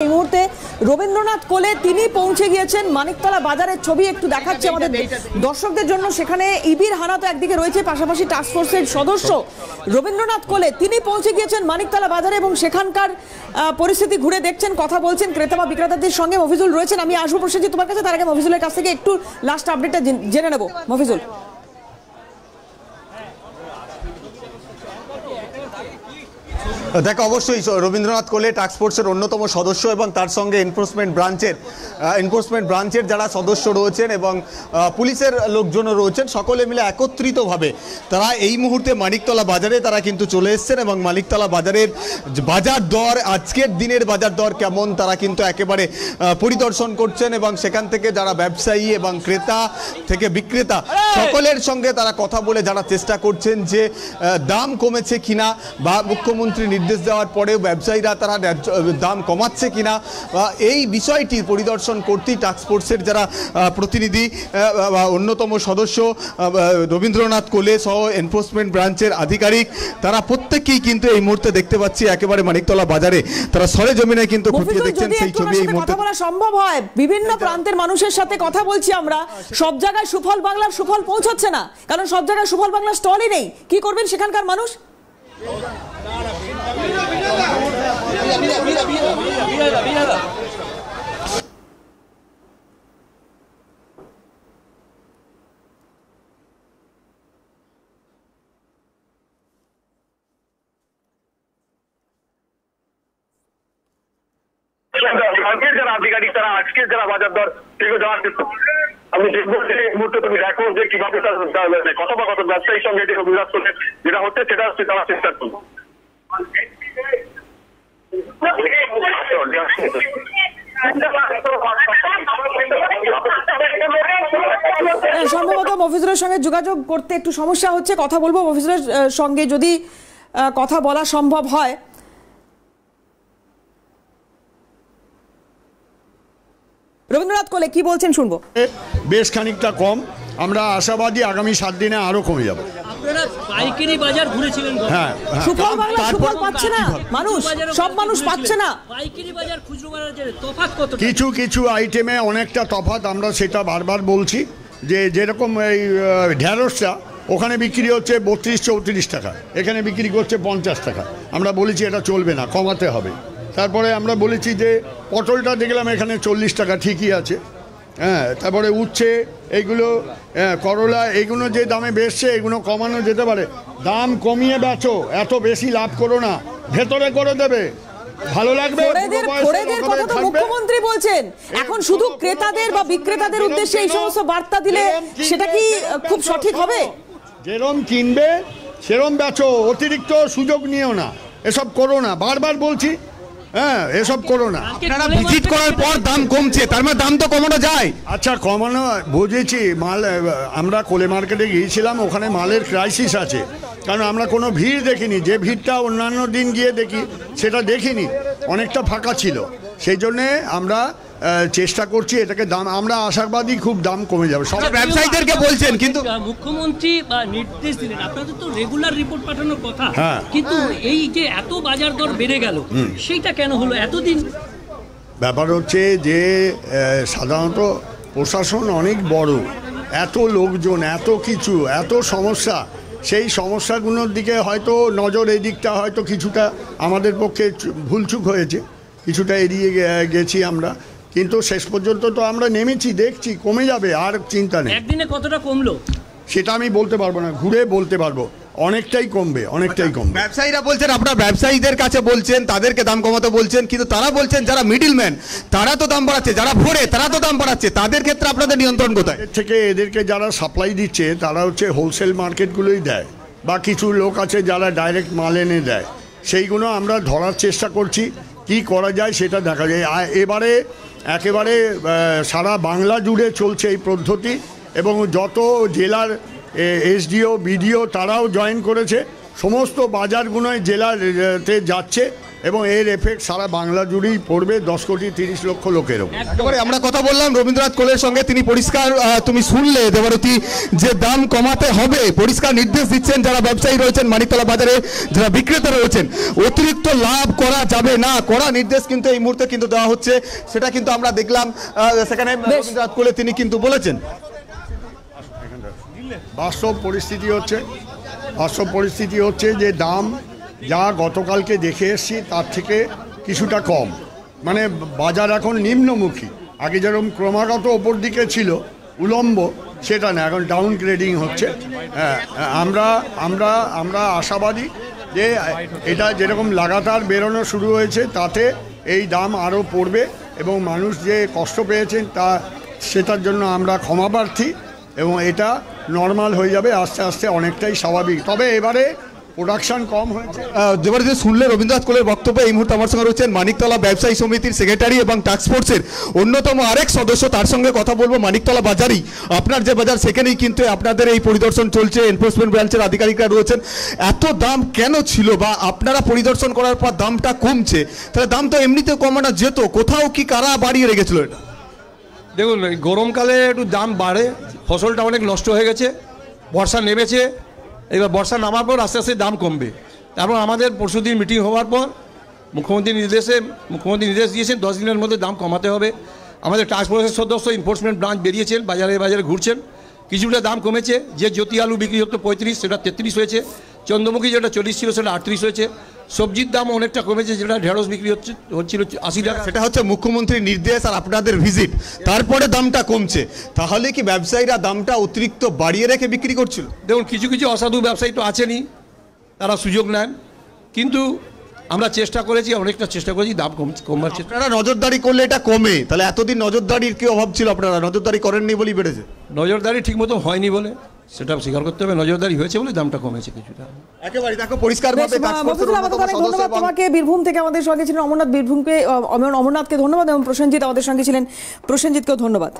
এই মুহূর্তে রবীন্দ্রনাথ কোলে তিনি পৌঁছে গিয়েছেন মানিকতলা বাজারের ছবি একটু দেখাচ্ছি আমাদের দর্শকদের জন্য। সেখানে ইবির হানা তো একদিকে রয়েছে, পাশাপাশি টাস্ক ফোর্সের সদস্য রবীন্দ্রনাথ কোলে তিনি পৌঁছে গিয়েছেন মানিকতলা বাজারে এবং সেখানকার পরিস্থিতি ঘুরে দেখছেন, কথা বলছেন ক্রেতা বা বিক্রেতাদের সঙ্গে। মফিজুল রয়েছেন, আমি আসবো প্রসেনজিৎ তোমার কাছে, তার আগে মফিজুলের কাছ থেকে একটু লাস্ট আপডেটটা জেনে নেব। মফিজুল, দেখো অবশ্যই রবীন্দ্রনাথ কোলে টাস্ক ফোর্সের অন্যতম সদস্য এবং তার সঙ্গে এনফোর্সমেন্ট ব্রাঞ্চের যারা সদস্য রয়েছেন এবং পুলিশের লোকজনও রয়েছেন, সকলে মিলে একত্রিতভাবে তারা এই মুহূর্তে মানিকতলা বাজারে তারা কিন্তু চলে এসছেন এবং মানিকতলা বাজারের বাজার দর, আজকের দিনের বাজার দর কেমন তারা কিন্তু একেবারে পরিদর্শন করছেন এবং সেখান থেকে যারা ব্যবসায়ী এবং ক্রেতা থেকে বিক্রেতা সকলের সঙ্গে তারা কথা বলে জানার চেষ্টা করছেন যে দাম কমেছে কিনা বা মুখ্যমন্ত্রী নির্দেশ দেওয়ার পরেও ব্যবসায়ীরা তারা দাম কমাচ্ছে কিনা, এই বিষয়টি পরিদর্শন করতেই টাস্ক ফোর্সের যারা প্রতিনিধি বা অন্যতম সদস্য রবীন্দ্রনাথ কোলে সহ এনফোর্সমেন্ট ব্রাঞ্চের আধিকারিক তারা প্রত্যেকেই কিন্তু এই মুহূর্তে দেখতে পাচ্ছি একেবারে মানিকতলা বাজারে তারা সরেজমিনে কিন্তু খতিয়ে দেখছেন সেই ছবি এই মুহূর্তে কথা বলা সম্ভব হয়। বিভিন্ন প্রান্তের মানুষের সাথে কথা বলছি আমরা, সব জায়গায় সুফল বাংলার সুফল পৌঁছাচ্ছে না, কারণ সব জায়গায় সুফল বাংলার স্টলই নেই। কি করবেন সেখানকার মানুষ? যারা আধিকারিক তারা আজকে যারা বাজার দর সেগুলো দেওয়ার চেষ্টা করবে। আমি দেখবো যে এই মুহূর্তে তুমি দেখো যে কিভাবে কথোপকথন ব্যবসায়ীর সঙ্গে যেটা হচ্ছে সেটা হচ্ছে দেওয়ার চেষ্টা করবো। সম্ভবত মফিজুলের সঙ্গে যোগাযোগ করতে একটু সমস্যা হচ্ছে, কথা বলবো মফিজুলের সঙ্গে যদি কথা বলা সম্ভব হয়। রবীন্দ্রনাথ কোলে কি বলছেন শুনবো। বেশ খানিকটা কম, আমরা আশাবাদী আগামী 7 দিনে আরো কমে যাবে। আপনারা পাইকারি বাজার ঘুরেছিলেন, হ্যাঁ, সুফল বাংলা সুফল পাচ্ছে না মানুষ, সব মানুষ পাচ্ছে না। পাইকারি বাজার খুচরো বাজারের তফাৎ কত? কিছু কিছু আইটেমে অনেকটা তফাৎ, আমরা সেটা বারবার বলছি যে যেরকম এই ঢ্যাঁড়সটা ওখানে বিক্রি হচ্ছে 32-34 টাকা, এখানে বিক্রি করছে 50 টাকা। আমরা বলেছি এটা চলবে না, কমাতে হবে। তারপরে আমরা বলেছি যে পটলটা দেখলাম এখানে 40 টাকা, ঠিকই আছে। হ্যাঁ, তারপরে উচ্ছে এইগুলো, করলা এইগুলো যে দামে বেচছে এগুলো কমানো যেতে পারে। দাম কমিয়ে বেচো, এত বেশি লাভ করো না, ভেতরে করে দেবে, ভালো লাগবে। মুখ্যমন্ত্রী বলছেন এখন শুধু ক্রেতাদের বা বিক্রেতাদের উদ্দেশ্যে এই সমস্ত বার্তা দিলে সেটা কি খুব সঠিক হবে? যেরম কিনবে সেরম বেচো, অতিরিক্ত সুযোগ নিও না, এসব করো না, বারবার বলছি। হ্যাঁ, এসব করো না। আপনারা ভিজিট করার পর দাম কমছে, তার মানে দাম তো কমানো যায়। আচ্ছা, কমানো বুঝেছি। মাল আমরা কোলে মার্কেটে গিয়েছিলাম, ওখানে মালের ক্রাইসিস আছে, কারণ আমরা কোনো ভিড় দেখিনি। যে ভিড়টা অন্যান্য দিন গিয়ে দেখি সেটা দেখিনি, অনেকটা ফাঁকা ছিল। সেই জন্যে আমরা চেষ্টা করছি এটাকে দাম, আমরা আশাবাদী খুব দাম কমে যাবে। সব ব্যবসায়ীদেরকে বলছেন, কিন্তু মুখ্যমন্ত্রী নির্দেশ দিলেন, আপনাদের তো রেগুলার রিপোর্ট পাঠানোর কথা, কিন্তু এই যে এত বাজার দর বেড়ে গেল সেইটা কেন হলো এতদিন? ব্যাপার হচ্ছে যে সাধারণত প্রশাসন অনেক বড়, এত লোকজন, এত কিছু, এত সমস্যা, সেই সমস্যাগুলোর দিকে হয়তো নজর, এই দিকটা হয়তো কিছুটা আমাদের পক্ষে ভুলচুক হয়েছে, কিছুটা এড়িয়ে গেছি আমরা। কিন্তু শেষ পর্যন্ত তো আমরা নেমেছি, দেখছি কমে যাবে, আর চিন্তা নেই। একদিনে কতটা কমলো সেটা আমি বলতে পারবো না, ঘুরে বলতে পারবো। অনেকটাই কমবে, অনেকটাই কমবে। ব্যবসায়ীরা বলছেন, আপনারা ব্যবসায়ীদের কাছে বলছেন, তাদেরকে দাম কমাতে বলছেন, কিন্তু তারা বলছেন যারা মিডলম্যান তারা তো দাম বাড়াচ্ছে, যারা ভোরে তারা তো দাম বাড়াচ্ছে, তাদের ক্ষেত্রে আপনাদের নিয়ন্ত্রণ কোথায়? এর থেকে এদেরকে যারা সাপ্লাই দিচ্ছে তারা হচ্ছে হোলসেল মার্কেটগুলোই দেয়, বা কিছু লোক আছে যারা ডাইরেক্ট মাল এনে দেয়, সেইগুলো আমরা ধরার চেষ্টা করছি। কি করা যায় সেটা দেখা যায়। এবারে একেবারে সারা বাংলা জুড়ে চলছে এই পদ্ধতি, এবং যত জেলার এসডিও বিডিও তারাও জয়েন করেছে, সমস্ত বাজারগুলোয় জেলাতে যাচ্ছে এবং এর এফেক্ট সারা বাংলা জুড়েই পড়বে 10,30,00,000 লোকের ওপর। একেবারে আমরা কথা বললাম রবীন্দ্রনাথ কোলের সঙ্গে, তিনি পরিষ্কার তুমি শুনলে দেবারতী যে দাম কমাতে হবে, পরিষ্কার নির্দেশ দিচ্ছেন যারা ব্যবসায়ী রয়েছেন মানিকতলা বাজারে, যারা বিক্রেতা রয়েছেন, অতিরিক্ত লাভ করা যাবে না, কড়া নির্দেশ কিন্তু এই মুহূর্তে কিন্তু দেওয়া হচ্ছে, সেটা কিন্তু আমরা দেখলাম সেখানে রবীন্দ্রনাথ কোলে তিনি কিন্তু বলেছেন। বাস্তব পরিস্থিতি হচ্ছে যে দাম যা গতকালকে দেখে এসছি তার থেকে কিছুটা কম, মানে বাজার এখন নিম্নমুখী। আগে যেরকম ক্রমাগত ওপর দিকে ছিল উলম্ব, সেটা না, এখন ডাউন গ্রেডিং হচ্ছে। হ্যাঁ, আমরা আশাবাদী যে এটা যেরকম লাগাতার বেরোনো শুরু হয়েছে তাতে এই দাম আরও পড়বে এবং মানুষ যে কষ্ট পেয়েছেন সেটার জন্য আমরা ক্ষমাপ্রার্থী এবং এটা নর্মাল হয়ে যাবে আস্তে আস্তে, অনেকটাই স্বাভাবিক। তবে এবারে প্রোডাকশন কম হয়েছে। যেবার যে শুনলে রবীন্দ্রনাথ কোলের বক্তব্য, এই মুহূর্তে আমার সঙ্গে রয়েছেন মানিকতলা ব্যবসায়ী সমিতির সেক্রেটারি এবং টাস্কফোর্সের অন্যতম আরেক সদস্য, তার সঙ্গে কথা বলবো। মানিকতলা বাজারই আপনার যে বাজার, সেখানেই কিন্তু আপনাদের এই পরিদর্শন চলছে, এনফোর্সমেন্ট ব্রাঞ্চের আধিকারিকরা রয়েছেন। এত দাম কেন ছিল, বা আপনারা পরিদর্শন করার পর দামটা কমছে, তাহলে দাম তো এমনিতেও কমানো যেত, কোথাও কি কারা বাড়িয়ে রেখেছিল এটা? দেখুন, গরমকালে একটু দাম বাড়ে, ফসলটা অনেক নষ্ট হয়ে গেছে, বর্ষা নেমেছে, এবার বর্ষা নামার পর আস্তে আস্তে দাম কমবে। তারপর আমাদের পরশুদিন মিটিং হওয়ার পর মুখ্যমন্ত্রী নির্দেশ দিয়েছেন 10 দিনের মধ্যে দাম কমাতে হবে। আমাদের টাস্কফোর্সের সদস্য এনফোর্সমেন্ট ব্রাঞ্চ বেরিয়েছেন, বাজারে ঘুরছেন, কিছুটা দাম কমেছে। যে জ্যোতি আলু বিক্রি হতো 35, সেটা 33 হয়েছে। চন্দ্রমুখী যেটা 40 ছিল সেটা 38 হয়েছে। সবজির দাম অনেকটা কমেছে, যেটা ঢেঁড়স বিক্রি হচ্ছিল 80 টাকা। সেটা হচ্ছে মুখ্যমন্ত্রীর নির্দেশ আর আপনাদের ভিজিট, তারপরে দামটা কমছে। তাহলে কি ব্যবসায়ীরা দামটা অতিরিক্ত বাড়িয়ে রেখে বিক্রি করছিল? দেখুন, কিছু অসাধু ব্যবসায়ী তো আছেনই, তারা সুযোগ নেন, কিন্তু আমরা অনেকটা চেষ্টা করেছি দাম কমার চেষ্টা। আপনারা নজরদারি করলে এটা কমে, তাহলে এতদিন নজরদারির কি অভাব ছিল? আপনারা নজরদারি করেননি বলেই বেড়েছে? নজরদারি ঠিক মতো হয়নি বলে সেটা স্বীকার করতে হবে, নজরদারি হয়েছে বলে দামটা কমেছে কিছুটা। একেবারে দেখো পরিষ্কারভাবে ধন্যবাদ তোমাকে। বীরভূম থেকে আমাদের সঙ্গে ছিলেন অমরনাথ, অমরনাথকে ধন্যবাদ, এবং প্রসেনজিৎ আমাদের সঙ্গে ছিলেন, প্রসেনজিৎকেও ধন্যবাদ।